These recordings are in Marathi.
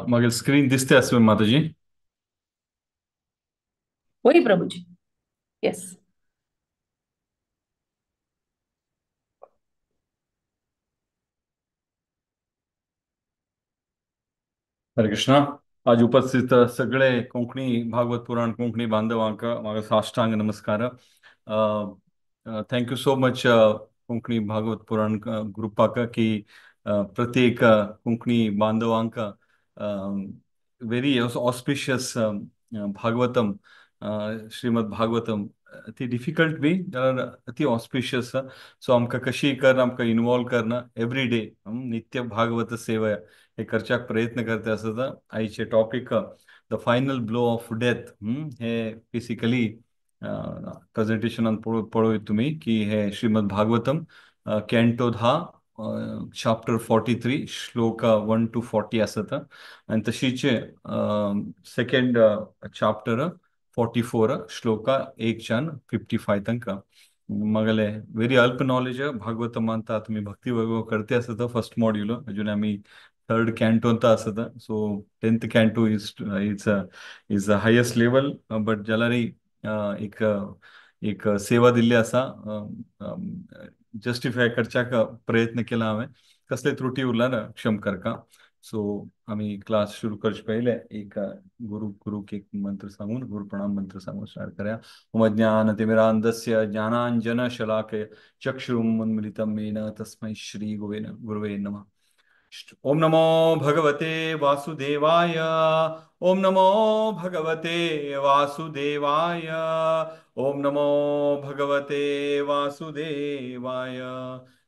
मागील स्क्रीन दिसते अस्मिन माताजी. वही प्रभु जी। यस। हरे कृष्णा. आज उपस्थित सगळे कोंकणी भागवत पुराण कोंकणी बांधवांक म्हाका साष्टांग नमस्कार. Thank you so much Konkani Bhagwat Puran ग्रुपाक की प्रत्येक कोंकणी बांधवांक व्हेरी ऑस्पिशियस भागवतम, श्रीमद भागवतम ती डिफिकल्ट बी जाल्यार अति ऑस्पिशियस. सो आमकां कशी कर आमकां इन्वॉल्व करना एवरी डे नित्य भागवत सेवा हे करच्याक प्रयत्न करता आसता. आयचे topic the final blow of death. हे बेसिकली प्रेझेंटेशनान पळय तुम्ही की हे श्रीमद भागवतम कॅन्टो 10 चॅप्टर 43 श्लोक 1 to 40 आसत. आणि तशीच सेकंड चॅप्टर 44 श्लोका 1 55 तंक. मगले व्हेरी अल्प नॉलेज भागवतम अंत तुम्ही भक्ती वैभव करते असत फर्स्ट मॉड्यूल अजून आम्ही थर्ड कॅन्टो ಅಂತ असत. So 10th canto is highest level but जाल्यारय एक एक सेवा दिल्ली असा जस्टिफाय करच्याक प्रयत्न केला हांवें. कसले त्रुटी उरला ना क्षम करका. सो आम्ही क्लास सुरू करचे पहिले एक गुरुक एक मंत्र सांगून गुरु प्रणाम मंत्र सांगून स्टार्ट करूया. ओम ज्ञानतिमिरान्धस्य ज्ञानाञ्जनशलाकया चक्षुरुन्मिलितं येन तस्मै श्री गुरवे नमः. ओम नमो भगवते वासुदेवाय. ओम नमो भगवते वासुदेवाय. ओम नमो भगवते वासुदेवाय.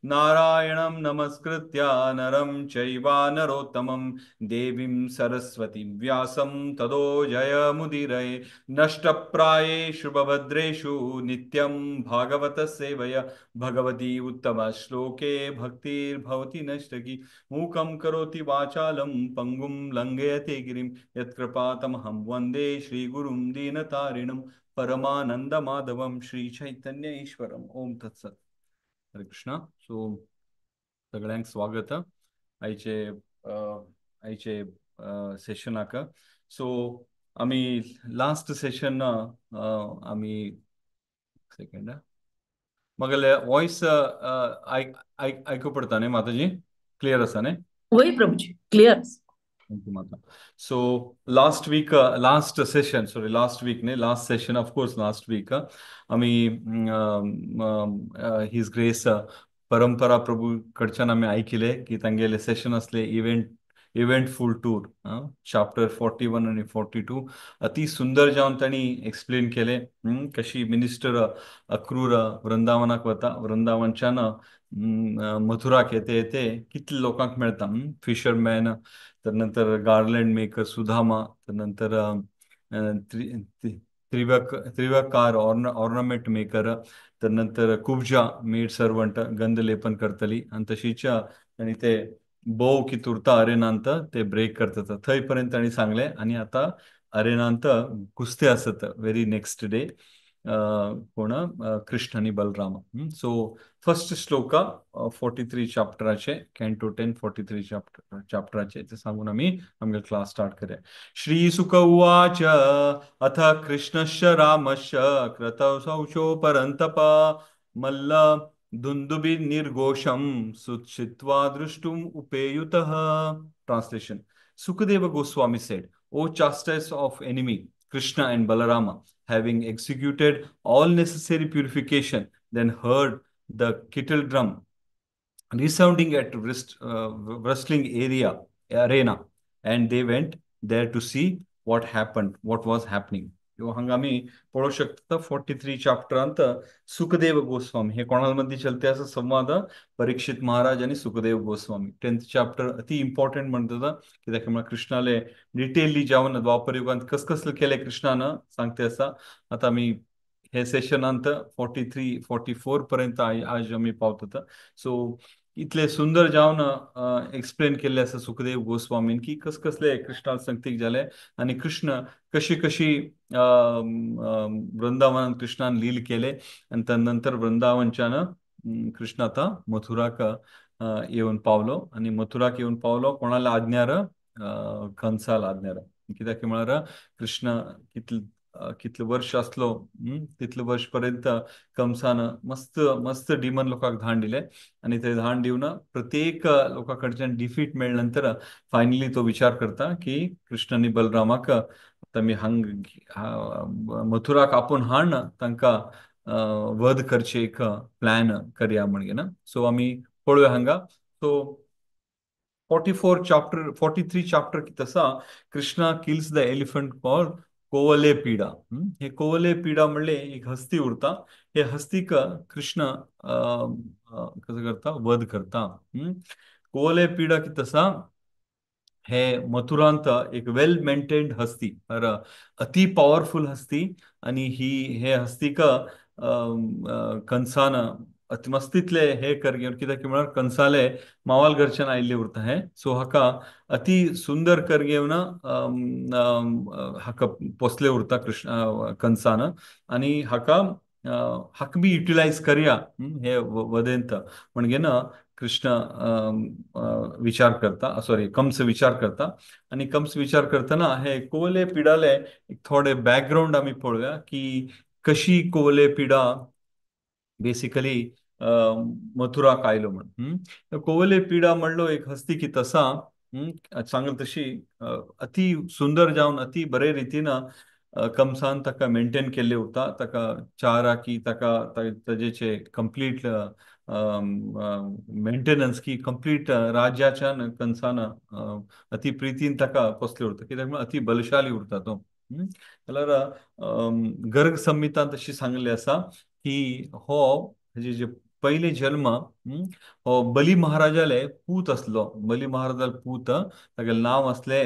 नारायणं नमस्कृत्य नरं चैव नरोत्तमं देवीं सरस्वतीं व्यासं ततो जयमुदीरये. नष्टप्रायेषु भद्रेषु नित्यं भागवत सेवया भगवती उत्तम श्लोके भक्तिर्भवति नष्टकी. मूकं करोति वाचालं पंगुं लंघयते गिरिं यत्कृपातमहं वन्दे श्रीगुरुं दीनतारिणं परमानंदमाधवं श्रीचैतन्य ईश्वरम्. ओम तत्सत. हरे कृष्णा. सो सगळ्यांक स्वागत आयचे सेशनाक. सो आम्ही लास्ट सेशन आम्ही सेकंड मगले वॉइस ऐकू पडता न्ही माताजी? क्लियर आसा न्ही? वही प्रभु जी clear. Thank you, Mata. So last week, last session, sorry, last week, ne, last session, of course, last week, आम्ही His Grace परंपरा प्रभू कडच्यान आम्ही ऐकले की तांगेले सेशन असले इव्हेंटफुल टूर चॅप्टर 41 आणि 42 अति सुंदर जावन तांणी एक्सप्लेन केले. कशी मिनिस्टर अक्रूर वृंदावनाक वता, वृंदावनच्यान मथुराक येते येते कितले लोकांक मेळता. फिशरमॅन, तर नंतर गार्लँड मेकर सुधामा, तर नंतर त्रिव्यकार ऑर्नामेंट मेकर, तर नंतर कुब्जा मेड सर्वंट गंध लेपन करतली आणि तशीच आणि ते बोव की तुरता अरेनांत ते ब्रेक करतात थंय पर्यंत ताणी सांगले. आणि आता अरेनांत कुस्ते असत व्हेरी नेक्स्ट डे कोण कृष्ण आणि बलराम. सो फर्स्ट श्लोका 43 चॅप्टराचे कॅन्टो 10 43 चॅप्टराचे ते सांगून आम्ही आमगे क्लास स्टार्ट करूया. श्री सुक उवाच अथ कृष्णस्य रामस्य क्रतौ संशो परन्तप मल्ल दुंदुबि निर्घोषम सुचित्वा दृष्टुम उपेयुतः. Translation. Sukadeva Goswami said, O chastise of enemy, Krishna and Balarama, having executed all necessary purification, then heard the kettle drum resounding at wrestling arena, and they went there to see what was happening. ह्यो हांगा आमी पळोवंक शकता 43 चॅप्टरांत सुखदेव गोस्वामी हे कोणामध्ये चलते असा संवाद परीक्षित महाराज आणि सुखदेव गोस्वामी. 10th चॅप्टर अति इम्पॉर्टंट म्हणतात कित्याक म्हळ्यार कृष्णाले डिटेलली जावन द्वापर युगांत कसले केले कृष्णानं सांगते असा. आता आमी हे सेशनांत 43 44 पर्यंत आज आमी पावतात. सो इतले सुंदर जावन एक्सप्लेन केले असं सुखदेव गोस्वामीन की कसले कृष्णाला संगतीक झाले आणि कृष्ण कशी कशी वृंदावन कृष्णान लील केले आणि त्यानंतर वृंदावनच्यान कृष्ण आता मथुराक येऊन पावलो आणि मथुराक येऊन पावलो कोणाला आज्ञार कंसाल आज्ञार कित्याक म्हळ्यार कृष्ण कितले वर्ष असलो तितले वर्ष पर्यंत कंसान मस्त मस्त डिमन लोकांक धाण दिले आणि ते धाण दिवन प्रत्येक लोकां कडच्यान डिफीट मेळ्ळे नंतर फायनली तो विचार करता की कृष्ण आणि बलरामाक आता मी मथुराक आपूण हाडन तांकां वध करचे एक प्लॅन करया म्हणगे ना. सो आमी पळोवया हांगा. सो 44 chapter 43 chapter की तसा Krishna kills the elephant call Kuvalayapida. हे कोवले पिडा म्हणले एक हस्ती उरता. हे हस्तीक कृष्ण कसं करता वध करता. कोवले पिडा की तसा हे मथुरांत एक वेल मेंटेन्ड हस्ती अति पॉवरफुल हस्ती आणि हे हस्तीक कंसान मस्तितले हे कर घेवन कित्याक म्हळ्यार कंसाले मावाल घरच्यान आयिल्ले उरता हे. सो हाका अति सुंदर कर घेवन हाका पोसले उरता कृष्ण कंसान आणि हाका बी युटिलायज करया हे वदेंत म्हणजे ना कृष्ण विचार करता. सॉरी, कंस विचार करता आणि कंस विचार करतना हे कोवले पिडाले एक थोडे बॅकग्राऊंड आम्ही पळोवया की कशी कोवले पिडा बेसिकली मथुराक आयलो म्हणून. कोवले पिडा म्हणलो एक हस्ती की तसा सांगल तशी अति सुंदर जावन अति बरे रितीन कंसान ताका मेंटेन केल्ले उरता. ताका चारा की ताका ताजेचे कंप्लीट मेंटेनन्स की कंप्लीट राज्याच्यान कंसान अति प्रितीन ताका पोसले उरता कित्याक म्हळ्यार अति बलशाली उरता तो. जाल्यार गर्ग संहितांत तशी सांगले आसा की हो हेजे जे पयले जन्म हो बली महाराजाले पूत असलो. बली महाराजाले पूत तागेले नाव असले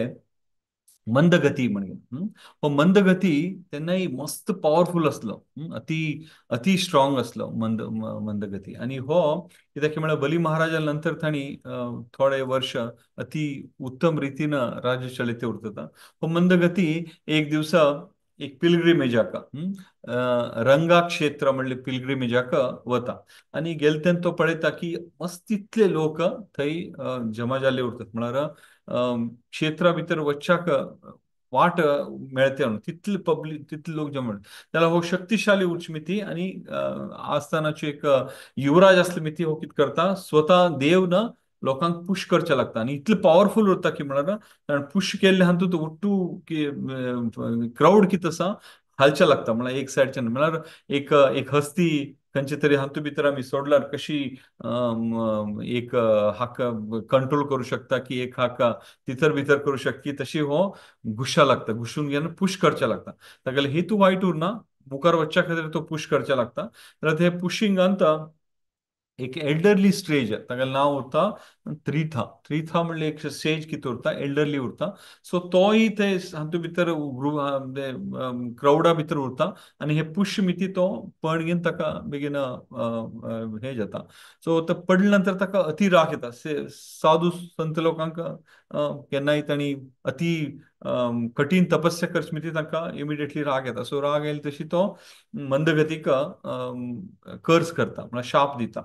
मंदगती म्हणून. हो मंदगती तेन्नाय मस्त पॉवरफुल असलो. अति अति स्ट्रॉंग असलो मंदगती आणि हो कित्याक म्हळ्यार बली महाराजा नंतर ताणी थोडे वर्ष अति उत्तम रितीन राज्य चलिते उरता. हो मंदगती एक दिवस एक पिलग्रिमेजाक रंगा क्षेत्र म्हणले पिलग्रिमेजाक वता आणि गेले तेन्ना तो पळयता की मस्त तितले लोक थंय जमा जाल्ले उरतात. म्हळ्यार क्षेत्रा भितर वच्चाक वाट मेळते म्हणून तितले पब्लीक तितले लोक जमा त्याला हो शक्तिशाली उच्च मिती आणि आस्थानाची एक युवराज असले मिती हो कित करता स्वतः देव न लोकांक पुश करचे लागता आणि इतले पॉवरफुल उरता की म्हळ्यार पुश केल्ले हातूंत उट्टू की क्राऊड कित आसा हालचे लागता. म्हळ्यार एक सायडच्यान म्हळ्यार एक एक हस्ती खंयचे तरी हातूंत भितर आमी सोडल्यार कशी एक हाक कंट्रोल करू शकता की एक हाक तितर भितर करू शकता तशी हो घुसचा लागता. घुसून घेवन पुश करचे लागता. तागेले हेतू वायट उरना, मुखार वचच्या खातीर तो पुश करचे लागता. जाल्यार ते पुशिंगांत एक एल्डरली स्टेज तागेलें नाव उरता त्रिथा म्हणले एक स्टेज कितें उरता एल्डरली उरता. सो तोय ते हातूंत भितर क्राउडा भितर उरता आणि हे पुश मिती तो पळगेन ताका बेगीन हे जाता. सो तो पडले नंतर ताका अति राग येता. साधू संत लोकांक केन्नाय तांणी अति कठीण तपस्या करची मिती तांकां इमिडिएटली राग येता. सो राग येयले तशी तो मंदगतीक कर्स करता म्हळ्यार शाप दिता.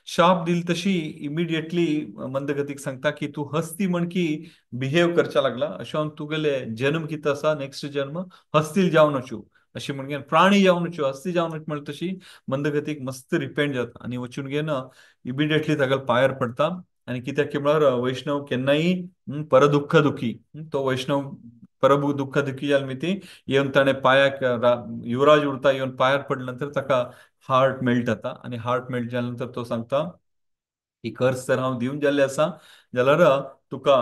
शाप दिल तशी इमिडिएटली मंदगतीक सांगता की तू हस्ती म्हण की बिहेव करच्या लागला अशें तुगेले जन्म कितें आसा नेक्स्ट जन्म हस्ती जावन वचूं अशी म्हणजे प्राणी जावन वचूं हस्ती जावन वचूं म्हणटा तशी मंदगतीक मस्त रिपेंट जाता आणि वचून घेवन इमिडिएटली तागेले पांयार पडटा. आणि कित्याक म्हळ्यार वैष्णव केन्नाय परदुख्ख दुखी तो वैष्णव परभू दुःख दुखी जाल मिती येवन ताणें पांयाक युवराज उरता येवन पांयार पडले नंतर ताका हार्ट मेल्ट जाता आणि हार्ट मेल्ट जाल्या नंतर तो सांगता ही कर्ज जर हांव दिवन गेल्ले आसा जाल्यार तुका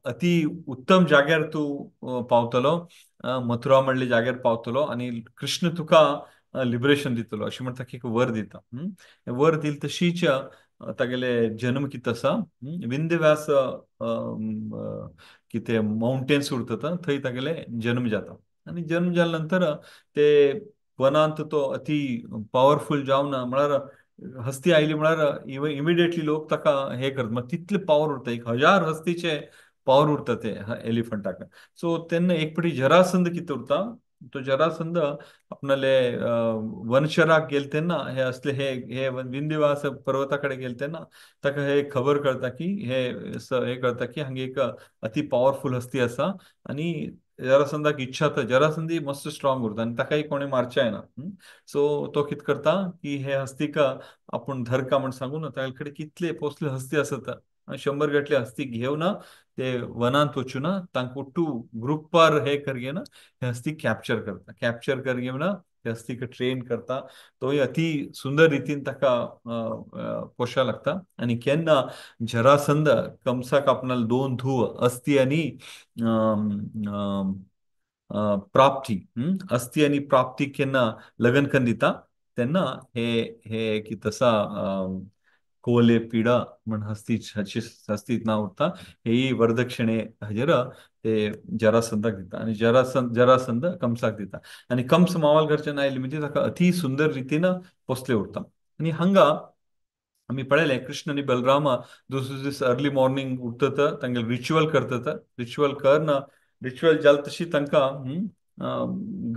अति उत्तम जाग्यार तूं पावतलो मथुरा म्हणले जाग्यार पावतलो आणि कृष्ण तुका लिबरेशन दितलो अशें म्हणटा की एक वर दिता. वर दिल तशीच तागेले जन्म कितें आसा विंध्यव्यास कितें माउंटेन्स उरता थंय तागेले जन्म जाता. आणि जन्म जाल्या नंतर ते वनांत तो अति पॉवरफुल जावन म्हळ्यार हस्ती आयली म्हळ्यार इमिडिएटली लोक ताका हे करता. मग तितले पॉवर उरता 1000 हस्तीचे पॉवर उरता ते एलिफंटाक. सो तेन्ना एक पटी जरासंध कितें उरता तो जरासंध आपणाले वनशराक गेलते ना, हे असले हे विंध्यवास पर्वताकडे गेलते ना, ताका हे खबर करता की हे करता की हांगे एक अति पॉवरफुल हस्ती असा, आणि जरासंधाक इच्छा तर जरासंधी मस्त स्ट्रॉंग उरता आणि ताकाही कोणी मारचाय ना. सो तो कित करता की हे हस्तीक आपण धरका म्हण सांगू ना, त्याकडे कितले पोचले हस्ती असत, 100 गटले हस्ती घेऊन ते वनांत वचून तांक उट्टू ग्रुपार हे करगे ना, हे हस्ती कॅप्चर करता, कॅप्चर करगे ना ते हस्तीक ट्रेन करता. तोही अति सुंदर रीतीन ताका पोशा लागता. आणि केन्ना जरासंध कंसाक आपणाला दोन धुव अस्ती आणि अम, अम, प्राप्ती, अस्ती आणि प्राप्ती केन्ना लग्न करून दिता तेन्ना हे हे की तसा कोले पिडा म्हण हस्तीत नाव उरता, ही वरदक्षिणे हजेर ते जरासंधाक दिता, आणि जरासंध कंसाक दिता. आणि कंस मावाल घरच्यान आयले म्हणजे ताका अति सुंदर रीतीनं पोसले उरता. आणि हांगा आम्ही पळयलें कृष्ण आणि बलराम दुसरे दीस अर्ली मॉर्निंग उठतात, तांगे रिच्युअल करतात. रिच्युअल करना, रिच्युअल जाल तशी तांकां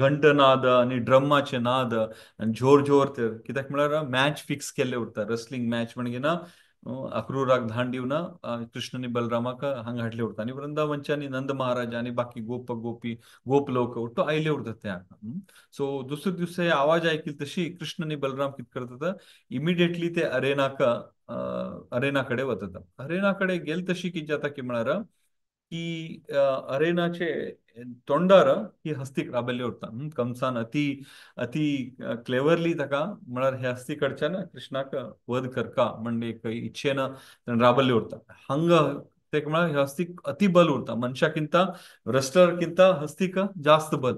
घंटनाद आणि ड्रमाचे नाद आणि जोर जोर ते कित्याक म्हळ्यार मॅच फिक्स केल्ले उरता, रेसलिंग मॅच म्हणजे ना अक्रूराक धाण दिवन कृष्ण आणि बलरामाक हांगा हाडले उरता. आणि वृंदावनचे आणि नंद महाराज आणि बाकी गोपी गोप लोक उठ्ठो आयले उरतात त्या. सो दुसरे दिवस आवाज ऐकली तशी कृष्ण आणि बलराम कित करतात, इमिडिएटली ते अरेनाकडे वतात. अरेनाकडे गेल तशी की जाता की म्हळ्यार की अरेनाचे तोंडार ही हस्तीक राबयल्ली उरता. कंसान अति अति क्लेवरली ताका म्हळ्यार हे हस्तीकडच्यान कृष्णाक वध करका म्हणजे एक इच्छेन राबयल्ली उरता. हांगा ते म्हळ्यार हे हस्तीक अति बल उरता, मनशाकिंत रेस्लरकिंत हस्तीक जास्त बल.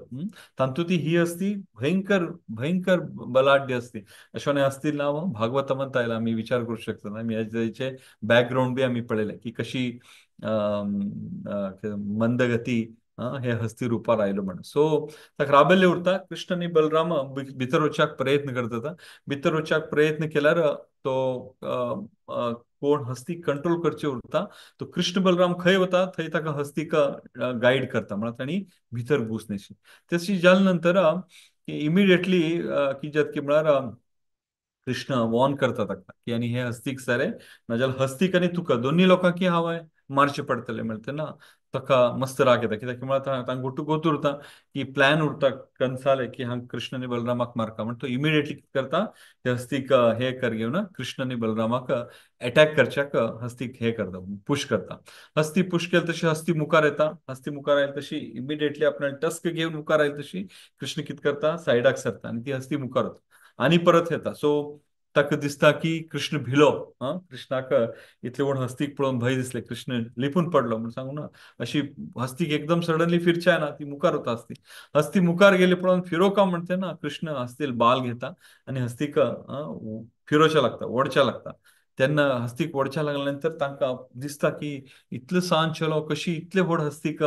तांतूती ही हस्ती भयंकर भयंकर बलाढ्य असते. अशोने असतील ना भागवत म्हणता येईल, आम्ही विचार करू शकतो ना, मी याचे बॅकग्राऊंड बी आम्ही पळयले की कशी मंदगती हे हस्ती रुपार आयलो म्हणून. सो ताका राबयल्ले उरता. कृष्ण आणि बलराम भितर वचपाक प्रयत्न करतात. भितर वचपाक प्रयत्न केल्यार तो कोण हस्ती कंट्रोल करचे उरता. तो कृष्ण बलराम खंय वता थंय ताका हस्तीक गाईड करता, म्हळ्यार तांणी भितर घुसनेशी. तशी जाले नंतर इमिडिएटली कितें की म्हळ्यार कृष्ण वॉर्न करता ताका की आनी हे हस्तीक सारे नाजाल्यार हस्तीक आनी तुका दोन्ही लोकांकी हांवें मारचे पडटले म्हणटा तेन्ना ताका मस्त राग येता. कित्याक म्हळ्यार तांकां गोतू उरता की प्लॅन उरता कंसाले की हांगा कृष्ण आनी बलरामाक मारका म्हण तो इमिडिएटली कितें करता, ते हस्तीक हे कर घेवन कृष्ण आनी बलरामाक अटॅक करच्याक हस्तीक हे करता, पुश करता. हस्ती पुश केली तशी हस्ती मुखार येता. हस्ती मुखार आयली तशी इमिडिएटली आपणाला टस्क घेवन मुखार आयली तशी कृष्ण कितें करता, सायडाक सरता आनी ती हस्ती मुखार वता आणि परत येता. सो ताका दिसता की कृष्ण भिलो. कृष्णाक इतले व्हड हस्तीक पळोवन भंय दिसले, कृष्ण लिपून पडलो म्हण सांगू ना. अशी हस्तीक एकदम सडनली फिरचाय ना, ती मुखार वता हस्ती. हस्ती मुखार गेली पळोवन फिरोवका म्हणते ना, कृष्ण हस्तील बाल घेता आणि हस्तीक फिरोवच्या लागता, ओडच्या लागता. तेन्ना हस्तीक ओडच्या लागल्या नंतर तांकां दिसता की इतलो सांज चलो कशी इतले व्हड हस्तीक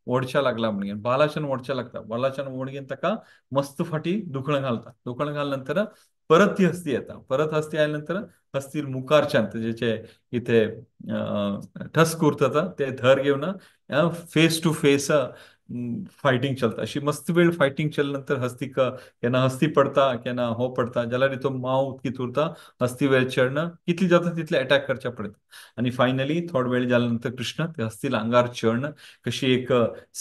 ओडच्या लागला म्हणून. बालाच्यान ओडच्या लागता, बालाच्यान ओडगेन ताका मस्त फाटी दुखणं घालता. दुखणं घाल नंतर परत ती हस्ती येता. परत हस्ती आयल्या नंतर हस्ती मुखारच्यान तेजे इथे ठस्क उरता ते धर घेवन फेस टू फेस फायटिंग चलता. अशी मस्त वेळ फायटिंग केल्या नंतर हस्तीक केन्ना हस्ती पडता केन्ना हो पडता जाल्यार तो माव कित उरता, हस्ती वेळ चढणं कितली जाता तितले अटॅक करच्या पडता. आणि फायनली थोडे वेळ जाल्या नंतर कृष्ण ते हस्ती आंगार चढणं, कशी एक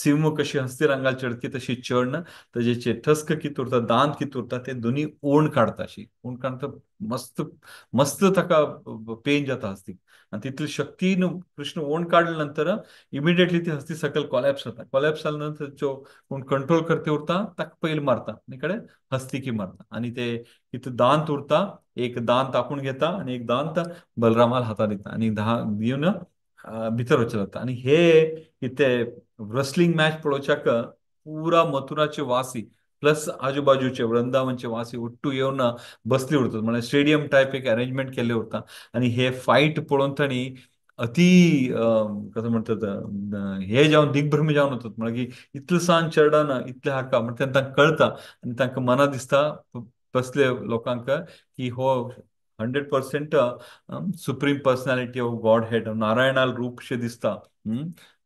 सिंह कशी हस्तीर आंगार चढती तशी चढणं, तेजेचे ठस्क कित उरता, दांत कित उरता ते दोन्ही ओण काढता. अशी ओण काढता मस्त मस्त ताका पेन जाता हस्तीक. आणि तितली शक्तीन कृष्ण ओण काडल्या नंतर इमिडिएटली ती हस्ती सकयल कोलॅप्स जाता. कोलॅप्स जाल्या नंतर जो कोण कंट्रोल करते उरता ताका पयलीं मारता, आनी कडेन हस्तिकी मारता. आणि ते तितून दांत उरता, एक दांत आपूण घेता आणि एक दांत बलरामाल हातां दिता आणि दिवन भितर वचत जाता. आणि हे इथे रेसलिंग मॅच पळोवच्याक पुरा मथुराचे वासी प्लस आजूबाजूचे वृंदावनचे वासी उट्टू येवन बसले उरतात. म्हणजे स्टेडियम टाईप एक अरेंजमेंट केले उरता. आणि हे फाईट पळोवन तांणी अति कसं म्हणतात हे जावन दिग्भ्रमी जावन वतात. म्हणजे की इतलो सांज चढना इतले हाका म्हणजे तांकां कळटा आणि तांकां मना दिसता बसले लोकांक की हो 100% supreme personality of godhead नारायणाल रूपशे दिसता.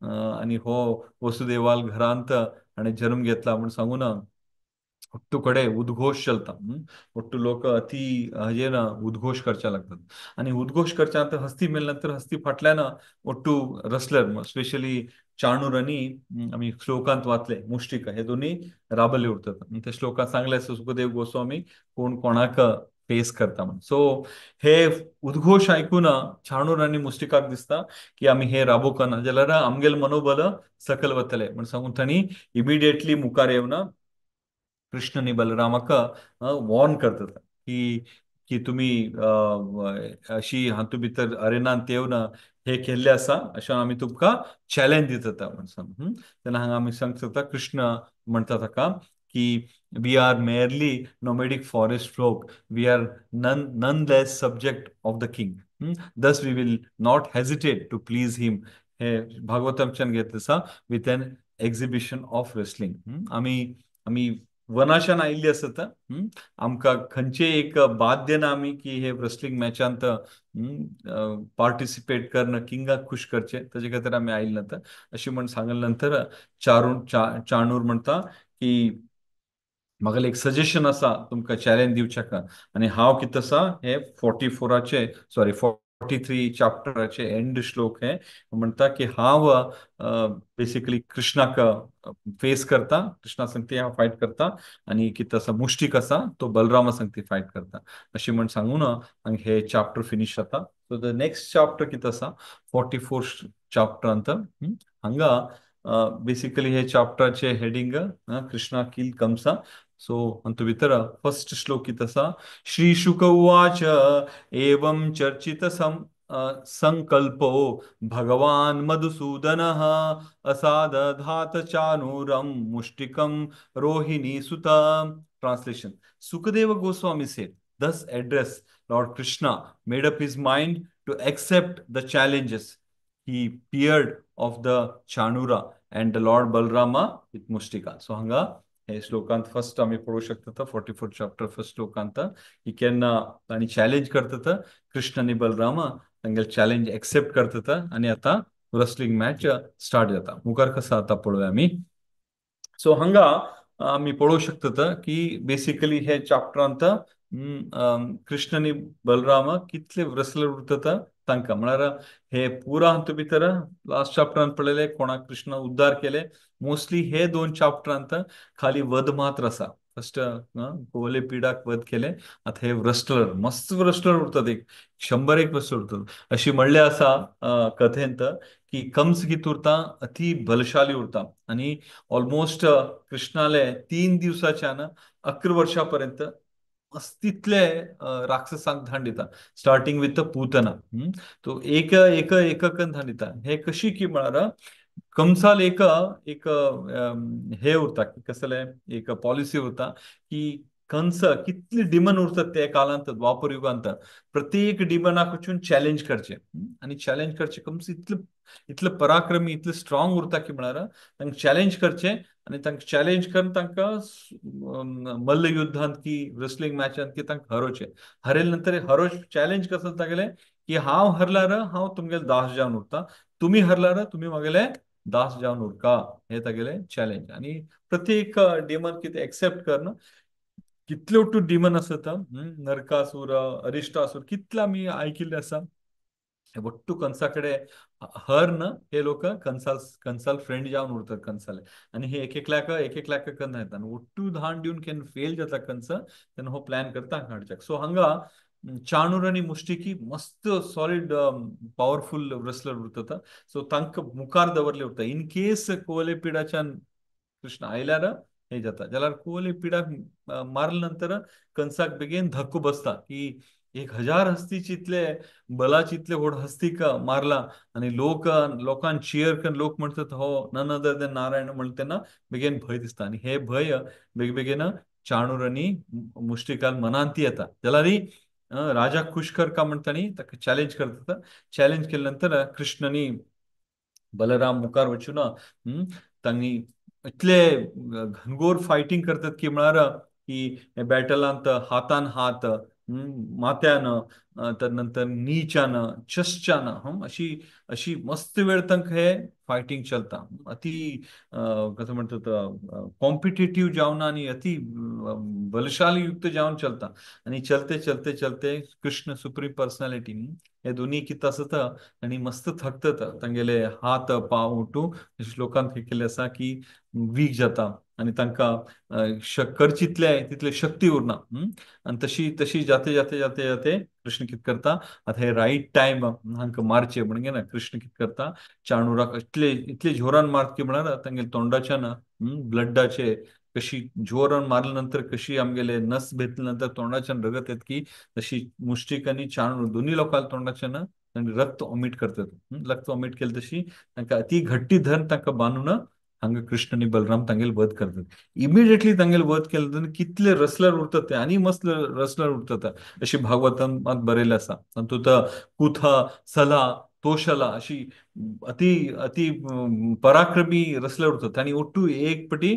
आणि हो वसुदेवाल घरांत आणि जन्म घेतला म्हणून सांगून ಒಟ್ಟು ಕಡೆ उद्घोष चलता ಒಟ್ಟು लोक अति हे ना उद्घोष करच्या लागतात आणि उद्घोष करच्या नंतर हस्ती मेल्यानंतर हस्ती फाटल्यानं ಒಟ್ಟು रसलर स्पेशली चाणूर आणि आम्ही श्लोकांत वाचले मुष्टिक हे दोन्ही राबले उरतात आणि ते श्लोकात सांगले असं सुखदेव गोस्वामी कोण कोणाक फेस करता म्हणून सो हे उद्घोष ऐकून चाणूर आणि मुष्टिकाक दिसता की आम्ही हे राबोकना जाल्यार आमगेल मनोबल सकल वतले म्हणून सांगून तांणी इमिडिएटली मुखार येवन कृष्णनी बलरामाक वॉर्न करतात की तुम्ही अशी हातू भितर अरेनांत येवन हे केल्ले आसा अशें आमी तुमकां चॅलेंज दिता म्हणून सांग तेन्ना हांगा आमी सांगता कृष्ण म्हणटा ताका की we are merely nomadic forest folk we are nonetheless subject of the king thus we will not hesitate to please him हे भागवतांच्यान घेतलें आसा with an exhibition of wrestling आमी आमी वनाशान आयिल्ली आसत आमकां खंयचे एक बाध्य ना आमी की हे रेसलिंग मॅचांत पार्टिसिपेट करून किंगाक खुश करचे ताजे खातीर आमी आयिल्ले नात अशें म्हण सांगले नंतर चाणूर म्हणटा की म्हाका एक सजेशन आसा तुमकां चॅलेंज दिवच्याक आनी हांव कितें आसा हे 44चे सॉरी 43 चॅप्टराचे एंड श्लोक हे म्हणटा की हांव बेसिकली कृष्णाक फेस करता कृष्णा संगती हांव फायट करता आनी कितें आसा मुष्टीक आसा तो बलरामा संगती फायट करता अशें म्हण सांगून हांगा हे चॅप्टर फिनिश जाता सो द नेक्स्ट चॅप्टर कितें आसा 44 चॅप्टरांत हांगा बेसिकली हे चॅप्टराचे हेडिंग कृष्णा किल कंसा सो अंतु भितर फर्स्ट श्लोक कितें आसा श्री शुक उवाच एवं चर्चित संकल्पो भगवान मधुसूदनः असादधात चानूरम मुष्टिकम रोहिणी सुत translation Sukadeva Goswami said thus address Lord Krishna made up his mind to accept the challenges he peered of the Chanura and the Lord Balrama with Mustika so hanga हे श्लोकांत फर्स्ट आम्ही पळू शकतात 44 चॅप्टर फर्स्ट श्लोकांत ही केन्ना आणि चॅलेंज करतात कृष्ण आणि बलराम तांगेल चॅलेंज एक्सेप्ट करतात आणि आता रेसलिंग मॅच स्टार्ट जाता मुखार कसा आता पळोवया आमी सो हांगा आमी पळोवंक शकतात की बेसिकली हे चॅप्टरांत कृष्ण आणि बलराम कितले रेसलर उरतात तांकां म्हळ्यार हे पुरा हातूंत भितर लास्ट चॅप्टरांत पळयले कोणाक कृष्ण उद्धार केले मोस्टली हे दोन चॅप्टरांत खाली वध मात्र आसा फर्स्ट कोवले पिडाक वध केले आता हे रेसलर मस्त रेसलर उरतात एक 100 रेसलर उरतात अशी म्हणले आसा कथेंत की कंस कित उरता अति बलशाली उरता आणि ऑलमोस्ट कृष्णाले 3 दिवसाच्यान 11 वर्षापर्यंत तितले राक्षसांक धाण दिता स्टार्टिंग विथ द पूतना तो एक एक एककन धाण दिता हे कशी की म्हळ्यार कंसाल एक एक हे उरता की कसले एक पॉलिसी उरता की कंस कितले डिमन उरतात ते कालांत द्वापर युगांत प्रत्येक डिमनाक वचून चॅलेंज करचे आणि चॅलेंज करचे कंस इतले पराक्रमी इतले स्ट्रॉंग उरता की म्हळ्यार तांकां चॅलेंज करचे आणि तांकां चॅलेंज करून तांकां मल्ल युद्धांत की रेसलिंग मॅचांत की तांकां हरोवचे हरयले नंतर हरो चॅलेंज कसो तागेले की हांव हरल्यार हांव तुमगेले दास जावन उरता तुम्ही हरल्यार तुम्ही म्हागेले दास जावन उरका हे तागेले चॅलेंज आणि प्रत्येक डिमन कितें एक्सेप्ट करना कितले वटू डिमन आसत नरकासूर अरिष्टासूर कितले आमी आयकिल्ले आसा हे वट्टू कंसा कडेन हर न हे लोक कंसाल फ्रेंड जावन उरतात कंसाले आणि हे एक एकल्याक करना येता आणि वट्टू धाण दिवन केन्ना फेल जाता कंस तेन्ना हो प्लॅन करता हाडच्याक सो हांगा चाणूर आणि मुष्टिकी मस्त सॉलिड पॉवरफुल रेसलर उरतात सो तांकां मुखार दवरले उरता इन केस कोवले पिडाच्यान कृष्ण आयल्यार हे जाता जाल्यार कोवले पिडाक मारले नंतर कंसाक बेगीन धक्को बसता की 1000 हस्तीचे इतले बलाचे इतले व्हड हस्तीक मारला आणि लोकांन चियर करून लोक म्हणतात हो नन अदर देन नारायण म्हणटा तेन्ना बेगीन भंय दिसता आणि हे भंय बेगबेगीन चाणूर आणि मुष्टिकान मनांत येता जाल्यार राजा खुश करका म्हणटानी ताका चॅलेंज करतात चॅलेंज केले नंतर कृष्णनी बलराम मुखार वचून तांणी इतले घनघोर फायटिंग करतात की म्हळ्यार की बॅटलांत हातान हात मात्यानं, तर नंतर नीच्यानं, चषच्यानं, अशी अशी मस्त वेळ तंक हे फायटिंग चलता. अति कसं म्हणतात, कॉम्पिटेटिव्ह जावन आणि अति बलशाली युक्त जावन चलता. आणि चलते चलते चलते कृष्ण सुप्रीम पर्सनॅलिटी हे दोन्ही कित आसत आणि मस्त थकतात. तांगेले हात पाव उठू श्लोकांत हे केले असा की वीक जाता आणि तांकां करचे तितले शक्ती उरना. आणि तशी तशी जाते जाते जाते जाते कृष्ण कित करता, आता हे राईट टाइम हांकां मारचे म्हणजे ना कृष्ण कित करता, चाणुराक इतले इतले जोरान मारत की म्हणाला तांगे तोंडाच्यान ब्लडाचे कशी जोरान मारल्यानंतर कशी आमगेले नस भेटल्यानंतर तोंडाच्यान रगत येत की तशी मुष्टिक आणि चाणूर दोन्ही लोकांना तोंडाच्यान रक्त ऑमिट करतात. रक्त ऑमिट केलं तशी तांकां अति घट्टी धरून तांकां बांदून हांगा कृष्ण आणि बलराम तांगेल वध करतात. इमिडिएटली तांगेल वध केलं तर कितले रसलर उरतात ते आणि मस्त रसलर उरतात अशी भागवतांत बरयलें आसा. तातूंत कुथ, सला, तोशला अशी अति अति पराक्रमी रसलर उरतात आणि ओट्टू एक पटी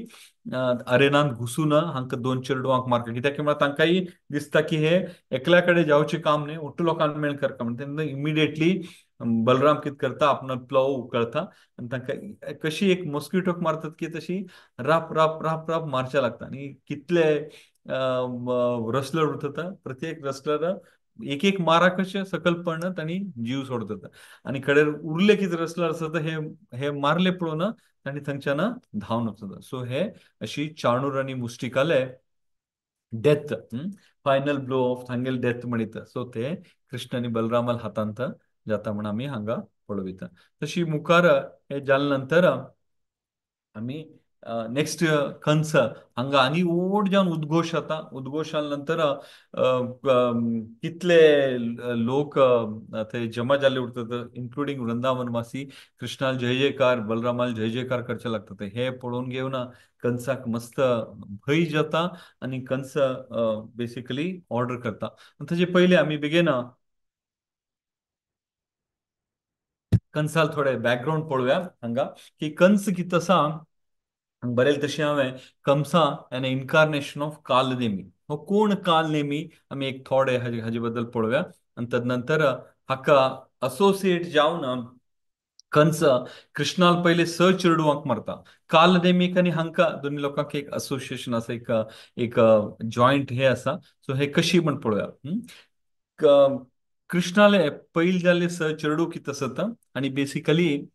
अरेनांत घुसून हांकां दोन चेडवांक मारता. कित्याक म्हळ्यार तांकांय दिसता की हे एकल्या कडेन जावचें काम न्ही, ओट्टू लोकांक मेळ करता म्हणून तेन्ना इमिडिएटली बलराम कितें करता, आपणो प्लव उखळता आणि तांकां कशी एक मॉस्किटोक मारतात की तशी राप राप राप राप मारचे लागता. आणि कितले रसलर उरतात, प्रत्येक रसलर एक एक माराकचे सकल पडत आणि जीव सोडतात. आणि कडेर उरले कितें रसलर आसतात हे हे मारले पळोवन तांणी थंयच्यान धांवन वचतात. सो हे अशी चाणूर आणि मुष्टिकाले डेथ, फायनल ब्लो ऑफ थांगेल डेथ म्हणिता. सो ते कृष्ण आणि बलरामाल हातांत जाता म्हण आमी हांगा पळयता. तशी मुखार हे जाले नंतर आम्ही नेक्स्ट कंस हांगा आनी व्हड जावन उद्घोश जाता. उद्घोश जाल्या नंतर कितले लोक थंय जमा जाल्ले उरतात, इन्क्लुडींग वृंदावनवासी. कृष्णाल जय जयकार, बलरामाल जय जयकार करचे लागतात. हे पळोवन घेवन कंसाक मस्त भंय जाता आणि कंस बेसिकली ऑर्डर करता. ताचे पयलीं आमी बेगीन कंसाल थोडे बॅकग्राऊंड पळोवया हांगा की कंस कितें आसा. बरेल तशें हांवें कंसा एन इन्कारनेशन ऑफ कालनेमी. हो कोण कालनेमी आमी एक थोडे हाजे बद्दल पळोवया. आणि तदनंतर हाका असोसिएट जावन कंस कृष्णाल पयले चेडवांक मारता. कालनेमीक आनी हांकां दोन्ही लोकांक एक असोसिएशन आसा, एक एक जॉयंट हे आसा. सो हे कशी म्हण पळोवया. कृष्णाले पयली जाल्ले चेडू कितें आसता आणि बेसिकली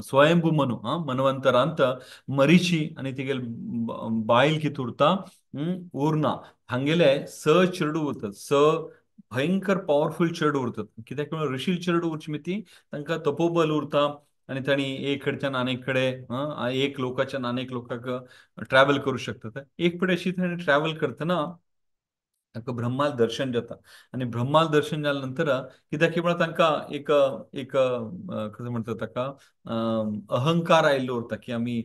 स्वयंभू मनु मनवंतरांत मरीची आणि तिगेल बायल कितें उरता, उरना. हांगेले चेडू उरतात. भयंकर पॉवरफुल चेडू उरतात. कित्याक म्हळ्यार ऋषी चेडू उरची मिती तांकां तपोबल उरता आणि तांणी एक कडेच्यान आनीक कडेन एक लोकाच्यान आनीक लोकाक ट्रॅव्हल करू शकतात. एक पडेन अशी तांणी ट्रॅव्हल करतना तांकां ब्रह्माल दर्शन जाता. आणि ब्रह्माल दर्शन जाल्या नंतर कित्याक की म्हळ्यार तांकां एक एक कसं म्हणटा ताका अहंकार आयिल्लो उरता की आमी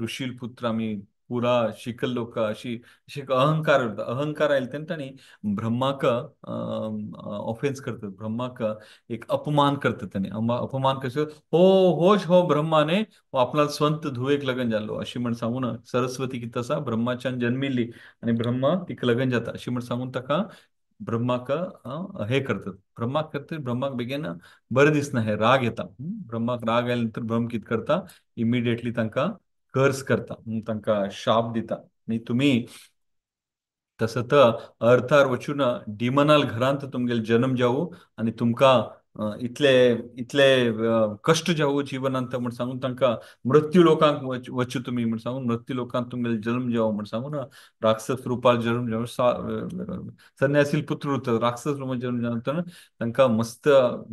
ऋषील पुत्र, आमी पुरा शिकल लोक अशी अशी एक अहंकार उरता. अहंकार आयिल्लो तेन्ना तांणी ब्रह्माक ऑफेन्स करतात. ब्रह्माक एक अपमान करतात तांणी. अपमान कशें हो होश हो ब्रह्मा न्ही, हो आपणाल स्वंत धुवेक लग्न जाल्लो अशी म्हण सांगून सरस्वती कितें आसा ब्रह्माच्यान जन्मिल्ली आणि ब्रह्मा तिका लग्न जाता अशी म्हण सांगून ताका ब्रह्माक हे करतात. ब्रह्माक करता ब्रह्माक बेगीन बरें दिसना, हे राग येता. ब्रह्माक राग आयल्या नंतर ब्रह्म कितें करता, इमिडिएटली तांकां कर्स करता, तांकां शाप दिता. आणि तुमी तसं तर अर्थार वचून डिमनाल घरांत तुमगेले जन्म जावं आणि तुमकां इतले इतले कश्ट जावं जिवनांत म्हण सांगून तांकां मृत्यू लोकांक वचूं तुमी म्हण सांगून मृत्यू लोकांक तुमगेले जन्म जावं म्हण सांगून राक्षस रुपाल जन्म जावं. संन्यासील पुत्र उरता, राक्षस रुपान जन्म जाल्या नंतर तांकां मस्त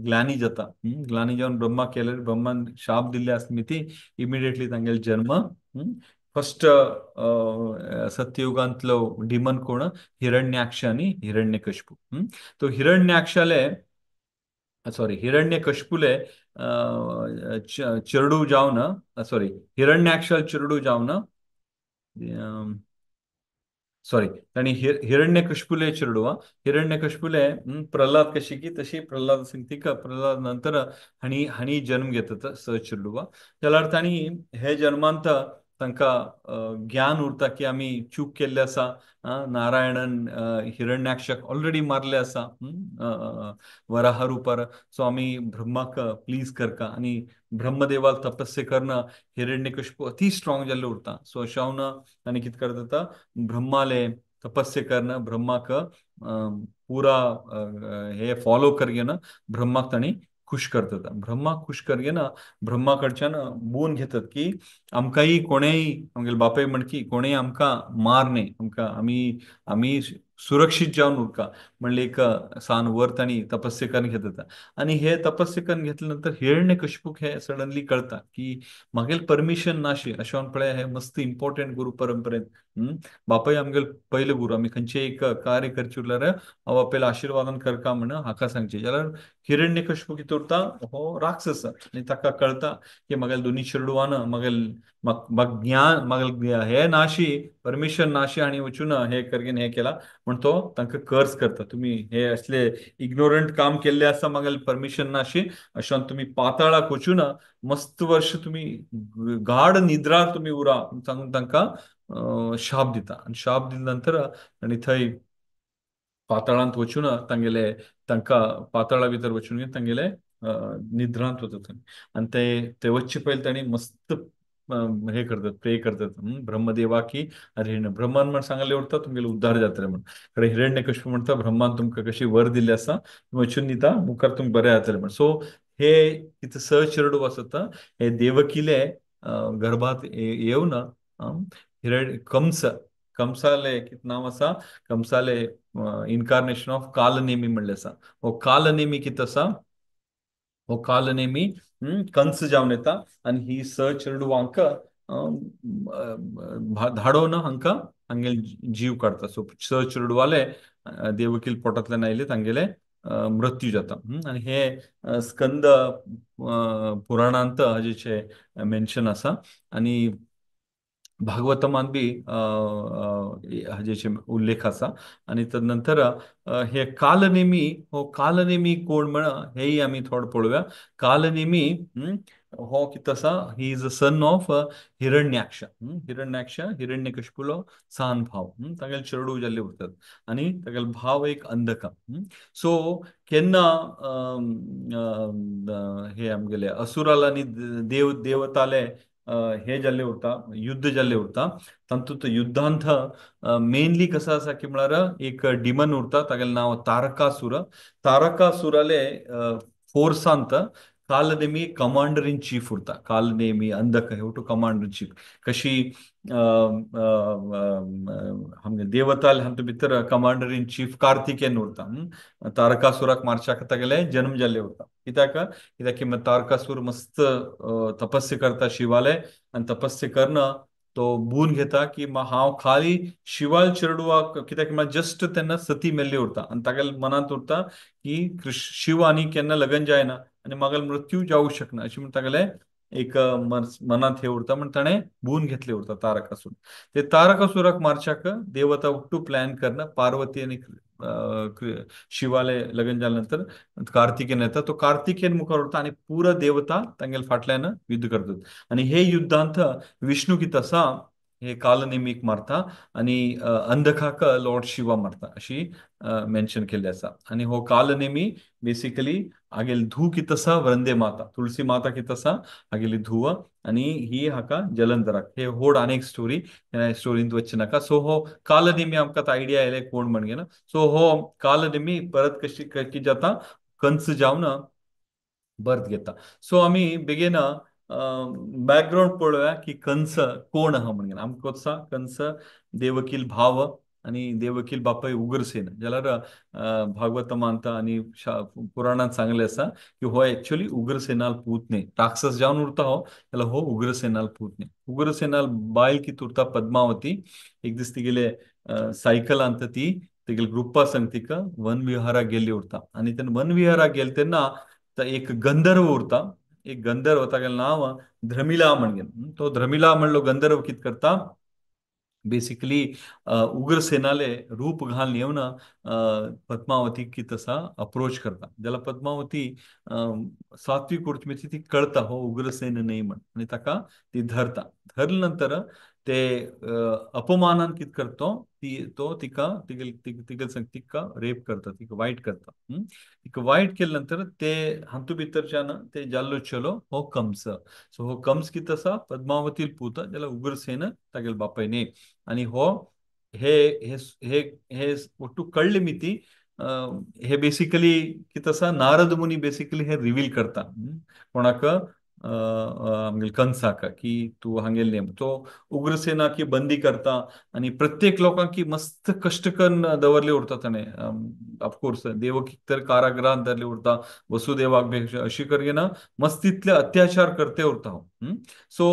ग्लानी जाता. ग्लानी जावन ब्रह्मा केल्यार ब्रह्मान शाप दिल्ले आसता ती इमिडिएटली तांगेले जन्म फर्स्ट सत्ययुगांतलो डिमन कोण, हिरण्याक्ष आणि हिरण्यकश्यपू. तो हिरण्याक्षाले सॉरी हिरण्यकश्यपूले चेडू जावन सॉरी हिरण्याक्षाल चेडू जावन सॉरी तांणी हिरण्यकश्यपूले चेडू हिरण्यकश्यपूले प्रल्हाद कशी की तशी प्रल्हाद तिका प्रल्हाद नंतर हाणी जन्म घेतात चेडू जाल्यार तांणी हे जन्मांत तांकां ज्ञान उरता की आमी चूक केल्ले आसा. नारायणन हिरण्याक्षक ऑलरेडी मारले आसा वराह रुपार. सो आमी ब्रह्माक प्लीज करता आणि ब्रह्मदेवाल तपस्या करना हिरण्यकशिपू अति स्ट्रॉंग जाल्ले उरता. सो अशें हांव आनी कितें करता ब्रह्माले तपस्या करना ब्रह्माक पुरा हे फॉलो करगेना ब्रह्माक ताणी खुश करतात. ब्रह्माक खुश करगेना ब्रह्मा कडच्यान बोन घेतात की आमकांय कोणेय आमगेले बापाय म्हण की कोणेय आमकां मार न्ही, आमकां आमी सुरक्षीत जावन उरका म्हणले एक सान वर तांणी तपस्या करून घेतात. आणि हे तपस्या करून घेतल्या नंतर हिरण्यकशिपूक हे सडनली कळता की म्हागेले परमिशन नाशी. अशें हांव पळय हे मस्त इम्पॉर्टंट गुरु परंपरेंत बापाय आमगेले पयले गुरु. आमी खंयचें एक कार्य करचें उरल्यार हांव आपल्या आशिर्वादान करता म्हण हाका सांगचें. जाल्यार हिरण्यकशिपू कितें उरता हो राक्षस आनी ताका कळटा की म्हागेले दोनी चेडवान म्हाका ज्ञान म्हागेले हे नाशी परमिशन नाशी आनी वचून हे करगेन हे केला म्हण तो तांकां कर्ज करता. तुमी हे असले इग्नोरंट काम केल्ले आसा म्हागेले परमिशन नाशी अशें तुमी पाताळाक वचून मस्त वर्ष तुमी गाढ निद्रा तुमी उरा सांगून तांकां शाप दिता. आनी शाप दिले नंतर आनी थंय पाताळांत वचून तांकां पाताळा भितर वचून तांगेले निद्रांत वतात थंय. आनी ते वच्चे पयलीं तांणी मस्त हे करतात प्रे करतात ब्रह्मदेवा की अरे ब्रह्मान म्हण सांगले उरता तुमगेले उद्धार जातले म्हण. कडेन हिरण्यकशिपू म्हणटा ब्रह्मान तुमकां कशी वर दिल्ली आसा वचून न्हिदा मुखार तुमकां बरें जातलें म्हण. सो हे कितें स चेडू आसता हे देवकीले गर्भात येवन कंसाले कितें नांव आसा कंसाले इन्कारनेशन ऑफ कालनेमी म्हणलें आसा. हो कालनेमी कितें आसा हो कालनेमी कंस जावन येता आनी ही स चेडवांक धाडोवन हांकां हांगेले जीव काडटा. सो स चेडवाले देवकील पोटांतल्यान आयले तांगेले मृत्यू जाता. आनी हे स्कंद पुराणांत हाजेचे मेन्शन आसा. आनी भागवतमान बी हाजेचे उल्लेख आसा. आनी तदनंतर हे कालनेमी हो कालनेमी कोण म्हण हेय आमी थोडं पळोवया. कालनेमी हो कितें आसा he is a son of Hiranyaksha. Hiranyaksha हिरण्यकशिपूलो सान भाव. तागेले चेडू जाल्ले उरतात आनी तागेलो भाव एक अंधका. सो केन्ना हे आमगेले असुराल आनी देवताले हे जाल्ले उरता युद्ध जाल्ले उरता. तातूंत युद्धांत मेनली कसं आसा की म्हळ्यार एक डिमन उरता तागेलें नांव Tarakasura. तारकासुराले फोर्सांत Kalanemi commander in chief उरता. कालनेमी अंधक हेव टू कमांडर इन चीफ. कशी देवताल हातूंत भितर कमांडर इन चीफ कार्तिकेयन उरता. तारकासुराक मारच्याक तागेले जन्म जाल्ले उरता. कित्याक की तारकासूर मस्त तपस्या करता शिवाले आनी तपस्या करना तो बून घेता की हांव खाली शिवाल चेडवाक कित्याक जस्ट तेन्ना सती मेल्ली उरता आनी तागेले मनांत उरता की शिव आनी केन्ना लग्न जायना आनी म्हागेलो मृत्यू जावंक शकना अशें म्हण तागेले एक मनांत हे उरता म्हण ताणें बून घेतले उरता तारकासूर. ते तारकासुराक मारच्याक देवता उट्टू प्लॅन करना पार्वती आनी शिवाले लग्न जाल्या नंतर कार्तिकेयन येता. तो कार्तिकेयन मुखार उरता आनी पुरा देवता तांगेले फाटल्यान युद्ध करतात. आनी हे युद्धांत विष्णू कितें आसा हे कालनेमीक मारता आनी अंधकाक लॉर्ड शिवा मारता अशी मेन्शन केल्ली आसा. आनी हो कालनेमी बेसिकली हागेली धूव कितें आसा वंदे माता तुळसी माता कितें आसा हागेली धूव आनी ही हाका जलंधराक. हे व्हड आनीक स्टोरी स्टोरींत वचचे नाका. सो हो कालनेमी आमकां आयडिया आयले कोण म्हणगेन. सो हो कालनेमी परत कशी कितें जाता कंस जावन बर्थ घेता. सो आमी बेगीन बॅकग्राऊंड पळोवया की कंस कोण आहा म्हणून. आमकां आसा कंस देवकील भाव आनी देवकील बापाय उग्रसेन. जाल्यार भागवतमांत आनी पुराणांत सांगले आसा की हो एक्चुअली उग्रसेनाल पूत न्ही. राक्षस जावन उरता हो जाल्यार हो उग्रसेनाल पूत न्ही. उग्रसेनाल बायल कितें उरता पद्मावती. एक दीस तिगेले सायकलांत ती तिगेले ग्रुपा संग तिका वन विहाराक गेल्ली उरता आनी तेन्ना वन विहाराक गेले तेन्ना एक गंधर्व उरता. एक गंधर्व तागेलें नांव ध्रमिला म्हणगेन. तो ध्रमिला म्हणलो गंधर्व कितें करता बेसिकली उग्रसेनाले रूप घालून येऊन पद्मावती की तसा अप्रोच करता ज्याला पद्मावती सात्विक उर्मिती ती कळता हो उग्रसेन नाही म्हण आणि ताका ती धरता धरल्यानंतर ते अपमानान कित करतो ती तो तिका तिगल तिगल संग तिका रेप करता तिका वाईट करता तिका वाईट केल्यानंतर ते हातू भितरच्यान ते जाल्लो चलो हो कंस सो हो कंस कित असा पद्मावती पूत ज्याला उग्रसेन तागेल बापायने आणि हो हे हे हे हे ಒಟ್ಟು कळले मी ती हे बेसिकली की तसा नारद मुनी बेसिकली हे रिव्हील करता कोणाक आमगेल कंसाक की तू हांगेल नेम तो उग्रसेना की बंदी करता आणि प्रत्येक लोकांक की मस्त कष्ट करून दवरले उरता ताणे ऑफकोर्स देवकी तर कारागृहात धरले उरता वसुदेवाक बी अशी करगे ना मस्त तितले अत्याचार करते उरता हो सो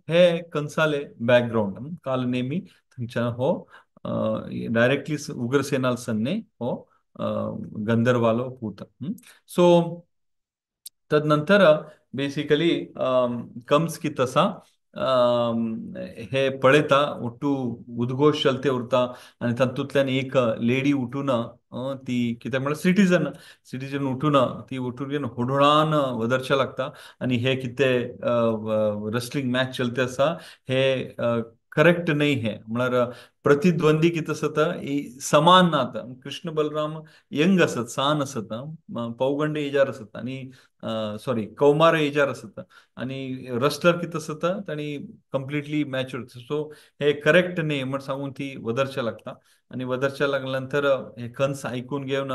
हे कंसाले बॅकग्राऊंड काल नेहमी थंयच्यान हो डायरेक्टली उग्रसेनाल सन्ने हो गंधर्वालो पूत सो तदनंतर बेसिकली कम्स की तसा हे पळयता ಒಟ್ಟು उद्घोष चलते उरता आणि तातूंतल्यान एक लेडी उठून ती कितें म्हळ्यार सिटीजन उठून ती उठून घेवन होडोळान वदरच्या लागता आणि हे कितें रेसलिंग मॅच चलते आसा हे करेक्ट नाही हे म्हळ्यार प्रतिद्वंदी कितें आसता समान नात कृष्ण बलराम यंग असत सान असत पौगंड एजार असत आणि सॉरी कौमार एजार असत आणि रस्टर कितें असत ताणी कंप्लिटली मॅच्युअर सो हे करेक्ट न्ही म्हण सांगून ती वदरच्या लागता आणि वदरच्या लागल्यानंतर हे कंस ऐकून घेवन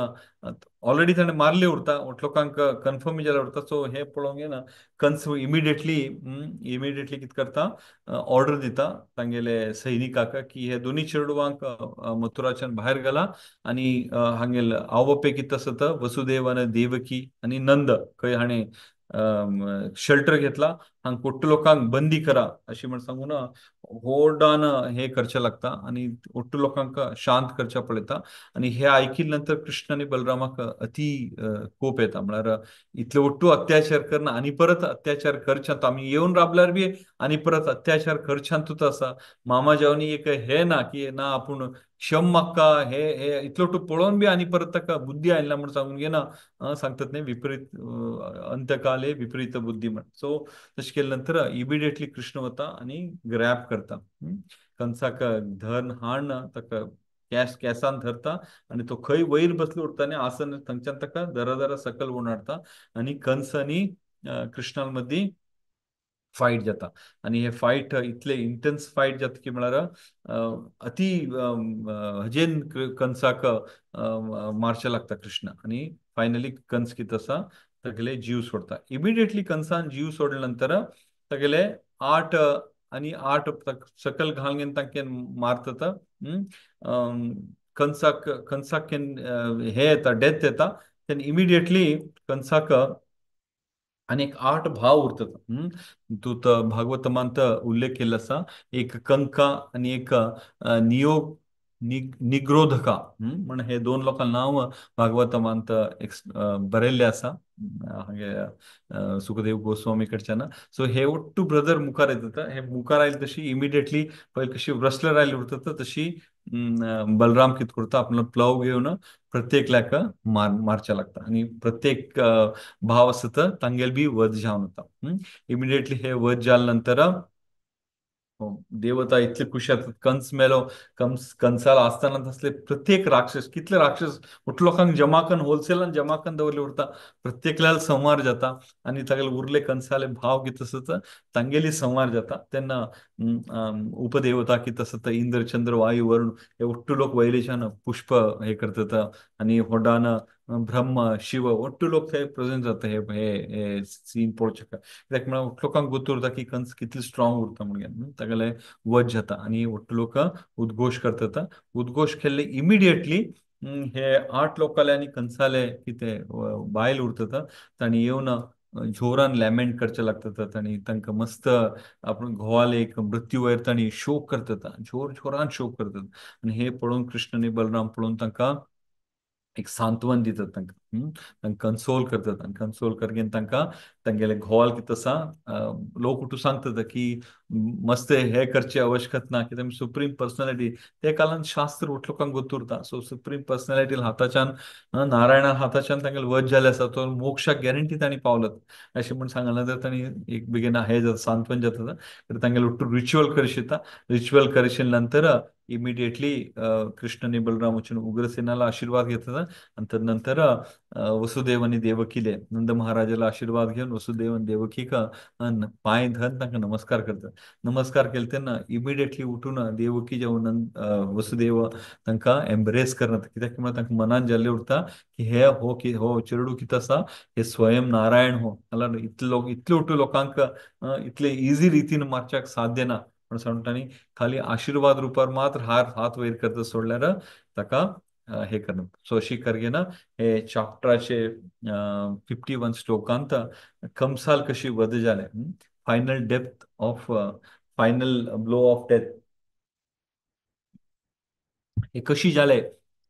ऑलरेडी ताणें मारले उरता लोकांक कन्फर्म जाल्यार उरता सो हे पळोवंक येना कंस इमिडिएटली कितें करता ऑर्डर दिता तांगेले सैनिकाक की हे दोन्ही चेडवांक मथुराच्यान भायर घाला आणि हांगेल आवय कितें आसत वसुदेव आणि देवकी आणि नंद खंय हाणें शेल्टर घेतला हांग कोट्ट लोकांक बंदी करा अशी म्हण सांगून होडान हे करचे लागता आणि ओट्टू लोकांक शांत करच्या पळयता आणि हे ऐकिल् नंतर कृष्ण आणि बलरामाक अति कोप येता म्हळ्यार इतले ओट्टू अत्याचार करना आणि परत अत्याचार करच्यात आमी येवन राबल्यार बी आणि परत अत्याचार करच्यातूच आसा मामा जेवणी एक हे ना की ना आपूण क्षम मागता हे हे इतलो पळोवन बी आणि परत ताका बुद्धी आयना म्हण सांगून घेना सांगतात न्ही विपरीत अंतकाले विपरीत बुद्धी म्हण सो तशें केल्यानंतर इमिडिएटली कृष्ण वता आणि ग्रॅब करता कंसाक धन हाण ताका केसान धरता आणि तो खंय वयर बसलो उरता आनी आसन थंयच्यान ताका दरा सकल उणाडता आणि कंस आणि कृष्णाल मदीं फायट जाता आणि हे फायट इतले इंटेन्स फायट जाता की म्हळ्यार अति हजेन कंसाक मारचे लागता कृष्ण आणि फायनली कंस कितें आसा तागेले जीव सोडता इमिडिएटली कंसान जीव सोडल्या नंतर तागेले 8 सकल घालून तांके मारतात कंसाक हे येता डेथ येता तेन्ना इमिडिएटली कंसाक आणि एक 8 भाव उरतात तू तर भागवतमांत उल्लेख केला असा एक कंका आणि एक नियोग निग्रोधका म्हण हे दोन लोकांना नाव भागवतमांत बरयल्ले आसा सुखदेव गोस्वामी कडच्यान सो हे ओट्टू ब्रदर मुखार येतात हे मुखार आयले तशी इमिडिएटली पहिले कशी रसलर आयली उरतात तशी बलराम कित करता आपलो प्लव घेवन प्रत्येकल्याक मारच्या लागता आणि प्रत्येक भाव असत तांगेल बी वध जावन होता इमिडिएटली हे वध जाल नंतर देवता इतले खुश जातात कंस मेलो कंसाला आसतना तसले प्रत्येक राक्षस कितले राक्षस उठ लोकांक जमा करून होलसेलान जमा करून दवरले उरता प्रत्येकल्याल संहार जाता आणि तागेले उरले कंसाले भाव कितें आसत तांगेली संहार जाता तेन्ना उपदेवता कितें आसत इंद्र चंद्र वायू वरुण हे उट्टू लोक वयलेच्यान पुष्प हे करतात आणि होडान ब्रह्म शिव ಒಟ್ಟು लोक थंय प्रेझेंट जाता हे सीन पळोवचे कित्याक म्हळ्यार लोकांक गोतूर उरता की कंस कितले स्ट्रॉंग उरता म्हणून तागेले वध जाता आणि ಒಟ್ಟು लोक उद्घोष करतात उद्घोष केले इमिडिएटली हे 8 लोकाले आणि कंसाले कितें बायल उरतात तांणी येवन जोरान लॅमेंट करचे लागतात आणि तांकां मस्त आपण घोवाले एक मृत्यू वयर तांणी शोक करतात जोरान शोक करतात आणि हे पळोवन कृष्ण आणि बलराम पळोवन तांकां एक सांत्वन दितात तांकां कन्सोल करतात आणि कन्सोल करगेन तांकां तांगेले घोवाल कितें तसा लोक उठून सांगतात की मस्त हे करची आवश्यकता ना की सुप्रीम पर्सनॅलिटी ते काळान शास्त्र लोकांक गोतुरता सो सुप्रीम पर्सनॅलिटी हाताच्यान नारायणा हाताच्यान तांगेले वध जाले आसा तो मोक्षाक गॅरंटी तांणी पावलत अशें म्हूण सांगलें तर तांणी एक बेगीन हे जाता सांत्वन जाता तर तांगेले उठून रिच्युअल करशिता रिच्युअल करशिल नंतर इमिडिएटली कृष्णनी बलराम वचून उग्रसेनाला आशीर्वाद घेतात आणि तदनंतर वसुदेव आणि देवकीले नंद महाराजाला आशीर्वाद घेऊन वसुदेव आणि देवकीक पांय धरून तांकां नमस्कार करतात नमस्कार केले तेन्ना इमिडिएटली उठून देवकी जेवून वसुदेव तांकां एम्ब्रेस करतात कित्याक म्हळ्यार तांकां मनान जाल्लें उरता की हे हो की हो चेडूं कितें आसा हे स्वयं नारायण हो जाल्यार इतले उठून लोकांक इतले इझी रितीन मारच्याक साध्य ना पण सांगतानी खाली आशीर्वाद रुपार मात्र हात वयर करता सोडल्यार ताका हे करना सो अशी करगेना हे चॅप्टराचे 51 श्लोकांत कंसाल कशी वध जाले final depth of final blow of death हे कशी जाले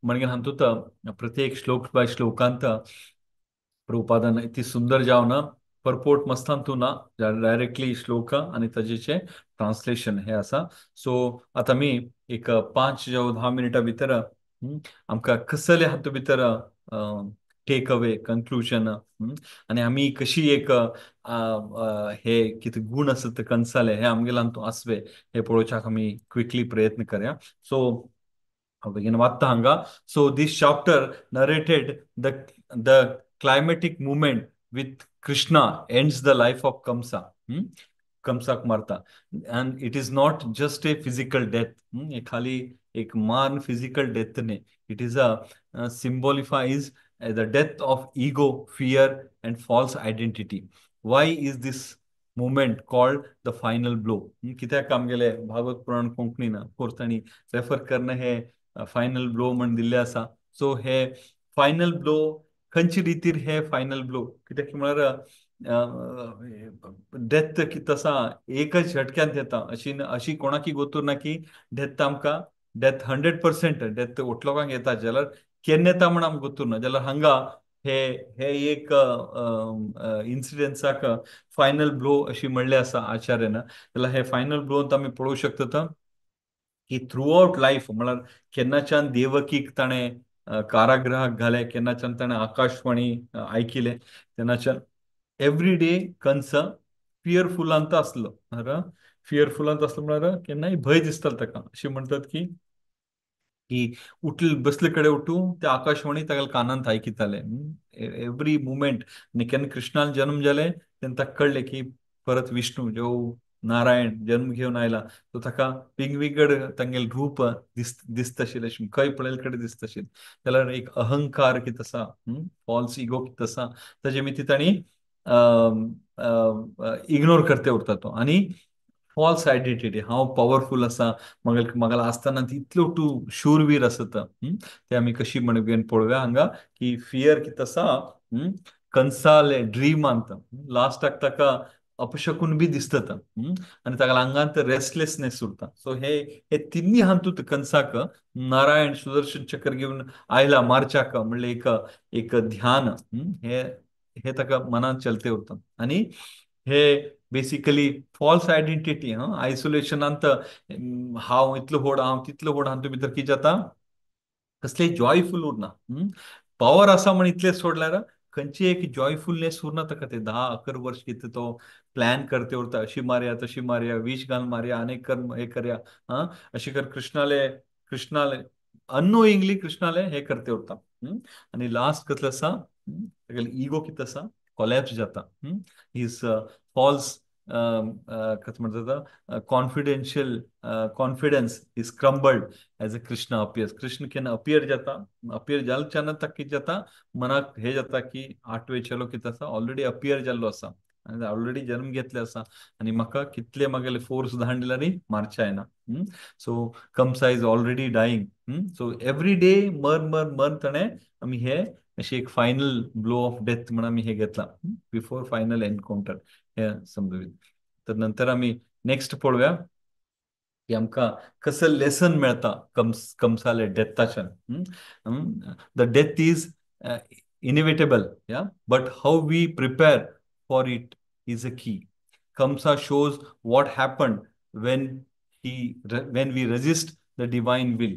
म्हणजे हातूंत प्रत्येक श्लोक बाय श्लोकांत प्रभुपादान इतकी सुंदर जावन परपोर्ट मस्तान तू ना डायरेक्टली श्लोक आणि ताजेचे ट्रान्सलेशन हे आसा सो आता मी एक 5 जावं 10 मिनिटां भितर आमकां कसले हातूंत भितर टेक अवे कन्क्लुजन आणि आमी कशी एक हे कितें गूण आसत कंसाले हे आमगेले हातूंत आसवे हे पळोवच्याक आमी क्विकली प्रयत्न करया so begin Vattanga. So this chapter narrated the climatic movement with Krishna ends the life of Kamsa. Kamsak Marta. And it is not just a physical death. ये खाली एक मान physical death ने. It is a symbolifies the death of ego, fear, and false identity. Why is this movement called the final blow? कित्याक आमगेले भागवत पुराण कोंकणी ना कोर्स तांणी रेफर करणं हे फायनल ब्लो म्हण दिल्ले आसा सो हे फायनल ब्लो खंयचे रितीर हे फायनल ब्लो कित्याक म्हळ्यार डेथ कितें आसा एकच झटक्यात येता अशी कोणाकी गोतूर ना की डेथ आमकां डेथ 100% डेथ ओटलोकांक येता जाल्यार केन्ना येता म्हण आमकां गोतूर ना जाल्यार हांगा हे हे एक इन्सिडेंट्साक फायनल ब्लो अशी म्हणले आसा आचार्यान जाल्यार हे फायनल ब्लोंत आमी पळोवंक शकतात की थ्रू आउट लाईफ म्हळ्यार केन्नाच्यान देवकीक ताणें कारागृहाक घाले केन्नाच्यान ताणें आकाशवाणी आयकिले तेन्नाच्यान एवरी डे कंस फियरफुलांत आसलो फियरफुलांत आसलो म्हळ्यार केन्नाय भंय दिसतालो ताका अशें म्हणटात की उठले बसले कडेन उठून ते आकाशवाणी तागेल्या कानांत आयकिताले एवरी मुमेंट आनी केन्ना कृष्णान जन्म जाले तेन्ना ताका कळ्ळें की परत विष्णू जो नारायण जन्म घेवन आयला तो ताका वेगवेगळ तांगेले रूप दिसता आशिल्ले खंय पळयले कडेन दिसता आशिल्ले जाल्यार एक अहंकार कितें आसा फॉल्स इगो कितें आसा ताजे मिती तांणी इग्नोर करते उरता तो आनी फॉल्स आयडेंटिटी हांव पॉवरफुल आसा म्हाका आसतना इतलो तूं शूरवीर आसत ते आमी कशी म्हणून पळोवया हांगा की फियर कितें आसा कंसाले ड्रीमांत लास्टाक ताका अपशकून बी दिसतात आनी ताका आंगांत रेस्टलेसनेस उरता सो हे तिन्नी हातूंत कंसाक नारायण सुदर्शन चक्र घेवन आयला मारच्याक म्हणले एक ध्यान हे हे ताका मनात चलते उरता आनी हे बेसिकली फॉल्स आयडेंटिटी आयसोलेशनांत हांव इतलो व्हड हांव तितलो व्हड हातूंत भितर कितें जाता कसले जॉयफुल उरना पॉवर आसा म्हण इतलें सोडल्यार खंयची एक जॉयफुलनेस उरना ताका ते 10-11 वर्ष कितें तो प्लॅन करते उरता अशी मारया तशी मारया विश घाल मारया आनीक कर हे करया अशें कर कृष्णाले अननोइंगली कृष्णाले हे करते उरता आनी लास्ट कसलें आसा इगो कितें आसा कोलॅप्स जाता इज फॉल्स कशें म्हणटा confidential confidence is crumbled as a Krishna appears Krishna केन्ना अपियर जाता अपियर जालच्यान ताका कितें जाता मनाक हे जाता की आठवे चलो कितें आसा ऑलरेडी अपियर जाल्लो आसा आनी ऑलरेडी जन्म घेतले आसा आनी म्हाका कितले म्हागेले फोर्स धाड दिल्यारय मारचे जायना so Kamsa is already dying so every day मर ताणें आमी हे अशी एक फायनल ब्लो ऑफ डेथ म्हणून आमी हे घेतला बिफोर फायनल एनकाउंटर हे समजून तर नंतर आमी नेक्स्ट पळोवया की आमकां कसं लेसन मेळटा कंसाले डेथाच्यान the death is inevitable, yeah, but how we prepare for it is a key. Kamsa shows what happened when when we resist the divine will.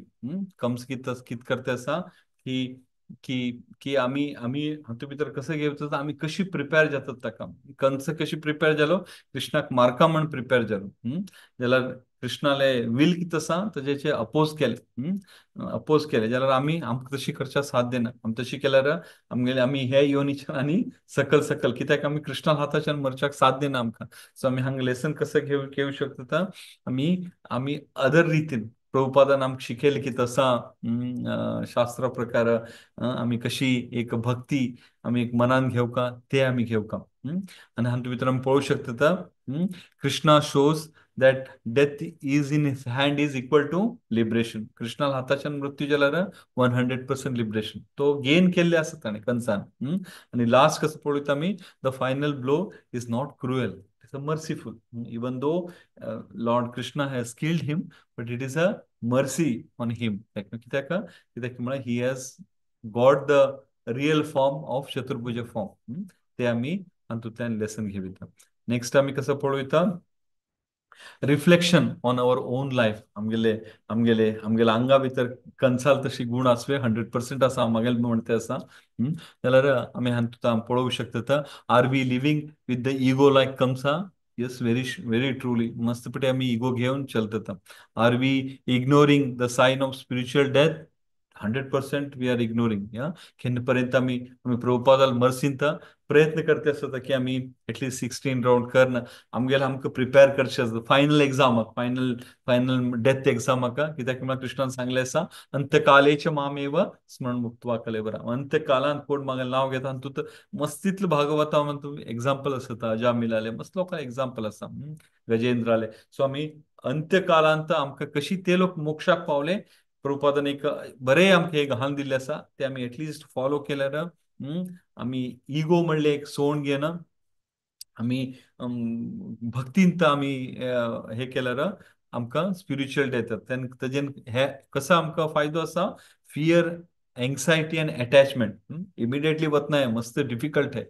कंस कित करते असा की की की आम्ही आम्ही हातूंत भितर कसं घेवचो आम्ही कशी प्रिपेअर जातात ताका कंस कशी प्रिपेअर जालो कृष्णाक मारका म्हण प्रिपेअर जालो जाल्यार कृष्णाले विल कित आसा तेजेचे अपोज केले जाल्यार आमी आमकां तशी करच्या साध्य ना आमी तशी केल्यार आमगेले आमी हे योनीच्यान आनी सकल सकल कित्याक आमी कृष्णा हाताच्यान मरच्याक साध्य ना आमकां सो आमी हांगा लेसन कसं घेवं शकता आमी आमी अदर रितीन प्रभुपादान आमकां शिकयलें की तसा शास्त्रा प्रकार आमी कशी एक भक्ती आमी एक मनान घेवका ते आमी घेवका आनी हातूंत भितर आमी पळोवंक शकता Krishna shows that death is in his hand is equal to liberation. Krishna हाताच्यान मृत्यू जाल्यार 100% लिबरेशन तो गेन केल्ले आसा ताणें कंसान आनी लास्ट कसं पळयता आमी the final blow is not cruel it's a merciful even though lord Krishna has killed him but it is a mercy on him कित्याक म्हळ्यार he has got the real form of चतुर्भुज फॉर्म ते आमी हातूंतल्यान लेसन घेवता नेक्स्ट आमी कसं पळयता reflection on our own life आमगेले आंगा भितर कंसाल तशी गुण आसवे 100% आसा आमगेले म्हणते आसा जाल्यार आमी हातूंत पळोवंक शकता are we living with the ego like Kamsa yes very truly मस्तपटी आमी इगो घेवन चलता are we ignoring the sign of spiritual death 100% we are ignoring या केन्ना पर्यंत आमी प्रभुपादाल मर्सींत प्रयत्न करते आसता की आमी एटलीस्ट 16 राउंड करना आमगेले आमकां प्रिपेअर करचे आसता फायनल एग्जामाक फायनल डेथ एग्जामाक कित्याक म्हळ्यार कृष्णान सांगलें आसा अंतकालेच मामेव स्मरण मुक्त्वा कलेबरा अंतकालांत कोण म्हागेलें नांव घेता आनी तूं मस्तितलो भागवता एग्जाम्पल आसता अजा मिलाले मस्त लोकांक एग्जाम्पल आसा गजेंद्राले सो आमी अंत्यकालांत आमकां कशी ते लोक मोक्षाक पावले प्रभुपादान एक बरें आमकां एक घालून दिल्लें आसा ते आमी एटलीस्ट फॉलो केल्यार आमी इगो म्हणले एक सोडून घेना आमी भक्तींत आमी हे केल्यार आमकां स्पिरिच्युअल डेथ तेजेन हे कसो आमकां फायदो आसा fear anxiety end attachment immediately वतना मस्त डिफिकल्ट है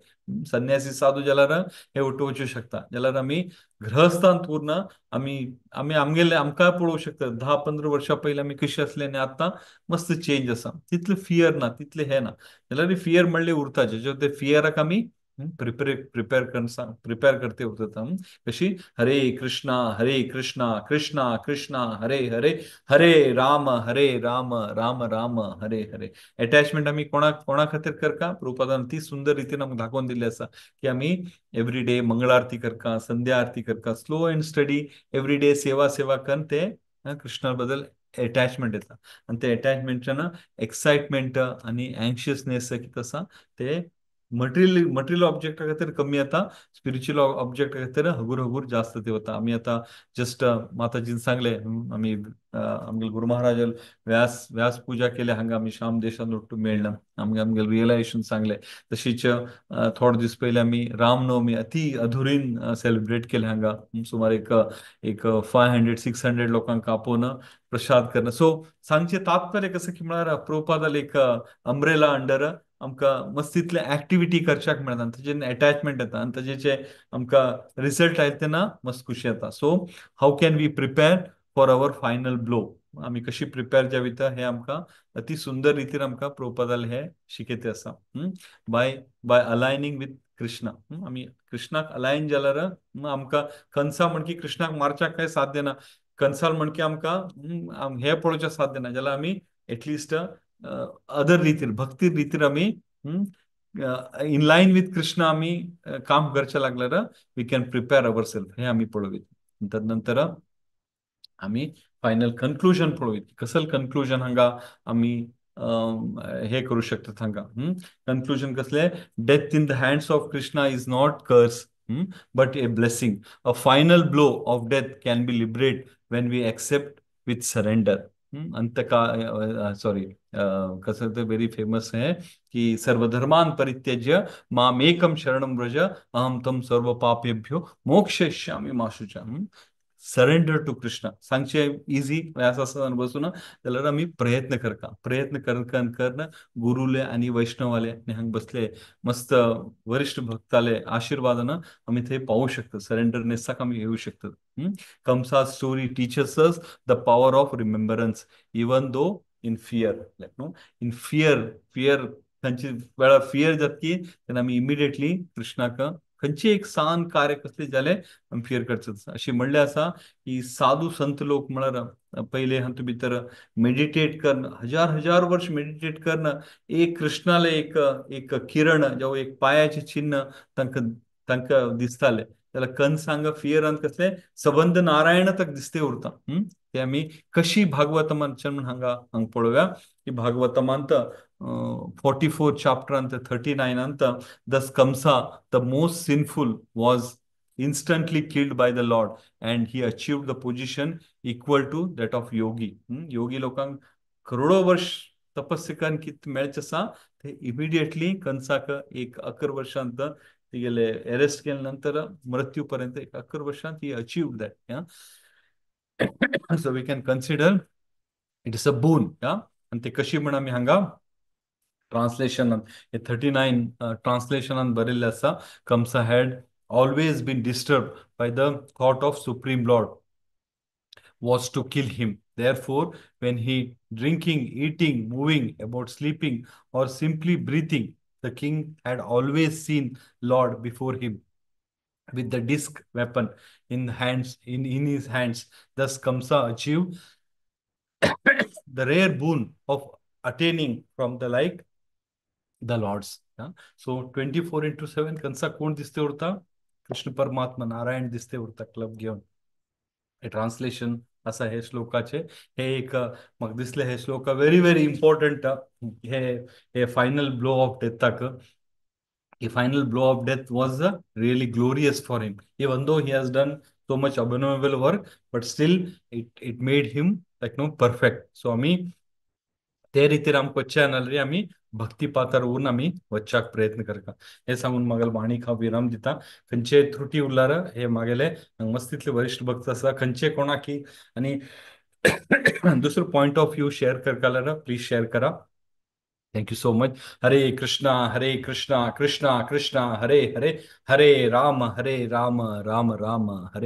संन्यासी साधू जाल्यार हे उठोवचे शकता जाल्यार आमी गृहस्थांत उरना आमी आमी आमगेले आमकां पळोवंक शकता 10-15 वर्सां पयलीं आमी कशें आसले आनी आतां मस्त चेंज आसा तितले फियर ना तितले हे ना जाल्यार फियर म्हणले उरता जेचे ते फियराक आमी प्रिपेअर करते उरता कशी हरे कृष्णा कृष्णा कृष्णा हरे हरे हरे राम राम राम हरे हरे अटॅचमेंट आमी कोणा खातीर करता प्रभुपादान ती सुंदर रितीन आमकां दाखोवन दिल्ली आसा की आमी एवरी डे मंगळ आरती करता संध्या आरती करता slow and study every day सेवा करून ते कृष्णा बद्दल अटॅचमेंट येता आनी ते अटॅचमेंटान एक्साइटमेंट आनी एंशियसनेस कितें आसा ते मटेरियल ऑब्जेक्टा खातीर कमी येता स्पिरिच्युअल ऑब्जेक्टा खातीर हगूर जास्त ते वता आमी आतां जस्ट माताजीन सांगले आमी आमगे गुरु महाराज व्यास पूजा केले हांगा आमी श्याम देशान लोट्टू मेळना आमगे रियलायजेशन सांगले तशीच थोडे दीस पयलीं आमी रामनवमी अति अधुरीन सेलिब्रेट केले हांगा सुमार एक 500-600 लोकांक आपोवन प्रसाद करणं सो सांगचे तात्पर्य कसं की म्हळ्यार प्रभुपादाल एक अम्ब्रेला अंडर आमकां मस्तितले ऍक्टिव्हिटी करच्याक मेळना तेजेन अटॅचमेंट येता आनी तेजेचे आमकां रिजल्ट आयले तेन्ना मस्त खुशी येता so how can we prepare for our final blow आमी कशी प्रिपेअर जावयता हे आमकां अति सुंदर रितीन आमकां प्रभुपादाल हे शिकयते आसा बाय अलायनिंग विथ कृष्णा आमी कृष्णाक अलायन जाल्यार आमकां कंसा म्हण की कृष्णाक मारच्याक कांय साध्य ना कंसाल म्हण की आमकां हे पळोवचें साध्य ना जाल्यार आमी एटलिस्ट अदर रितीन भक्ती रितीन आमी इन लाईन विथ कृष्णा आमी काम करचे लागल्यार we can prepare our self हे आमी पळोवया तदनंतर आमी फायनल कन्क्लुजन पळोवया कसं कन्क्लुजन हांगा आमी हे करू शकतात हांगा कन्क्लुजन कसले death in the hands of Krishna is not curse but a blessing a final blow of death can be liberate when we accept with surrender sorry कसं ते व्हेरी फेमस है की सर्वधर्मान परित्यज्य मामेकम शरणम व्रज अहम तम सर्व पापेभ्यो मोक्षयिष्यामि मा शुचा सरेंडर टू कृष्ण सांगचे इझी असं असं बसून जाल्यार आमी प्रयत्न करता प्रयत्न करन गुरुले आणि वैष्णवाले आणि हांगा बसले मस्त वरिष्ठ भक्ताले आशीर्वादानं आम्ही थंय पावू शकतो सरेंडरनेसाक आम्ही येऊ शकतो Kamsa story teaches us the power of remembrance even though in fear like no in fear खंयची वेळार फियर जातकी तेन्ना आमी इमिडिएटली कृष्णाक खंयची एक सान कार्य कसले जाले आमी फियर करचो अशी म्हणले आसा की साधू संत लोक म्हळ्यार पहिले हातूंत भितर मेडिटेट करन हजार हजार वर्ष मेडिटेट करन एक कृष्णाले एक किरण जावं एक पायाचे चिन्ह तांकां तांकां दिसताले जाल्यार कनसांग फियरान कसले सबंद नारायण तक दिसते उरता ते आमी कशी भागवतमांच्यान हांगा पळोवया की भागवतमांत 44 chapter 39 thus Kamsa the most sinful was instantly killed by the Lord and he achieved the position equal to that of yogi योगी लोकांक करोडो वर्ष तपस्या करून कित मेळचे आसा ते इमिडिएटली कंसाक एक 11 वर्षांत ते गेले अरेस्ट केल्या नंतर मृत्यू पर्यंत एक 11 वर्षांत he achieve that so we can consider it is a boon आणि ते कशी म्हण आमी हांगा ट्रान्सलेशन 39 ट्रान्सलेशनान बरयल्ले आसा Kamsa had always been disturbed by the thought of Supreme Lord was to kill him. Therefore, when he drinking, eating, moving, about sleeping, or simply breathing, the king had always seen Lord before him with the disc weapon in his hands. Thus, Kamsa achieved the rare boon of attaining from the like the Lords. So 24/7 कंसा कोण दिसते उरता कृष्ण परमात्मा नारायण दिसते उरता क्लब घेऊन हे ट्रान्सलेशन असा हे श्लोकाचे हे एक म्हाका दिसले हे श्लोक व्हेरी व्हेरी इम्पॉर्टंट हे हे फायनल ब्लो ऑफ डेथाक the final blow of death was really glorious for him even though he has done so much abominable work but still it made him like no perfect so आम्ही ते रितीर आमकां चॅनल आमी भक्ती पातार उरून आमी वचपाक प्रयत्न करता हे सांगून म्हागेले वाणीक हांव विराम दिता खंयचे त्रुटी उरल्यार हे म्हागेले मस्तितले वरिष्ठ भक्त आसा खंयचे कोणाकी आनी दुसरो पॉइंट ऑफ व्यू शेअर करता जाल्यार प्लीज शेअर करा थैंक यू सो मच हरे कृष्णा कृष्णा कृष्णा हरे हरे हरे राम राम राम हरे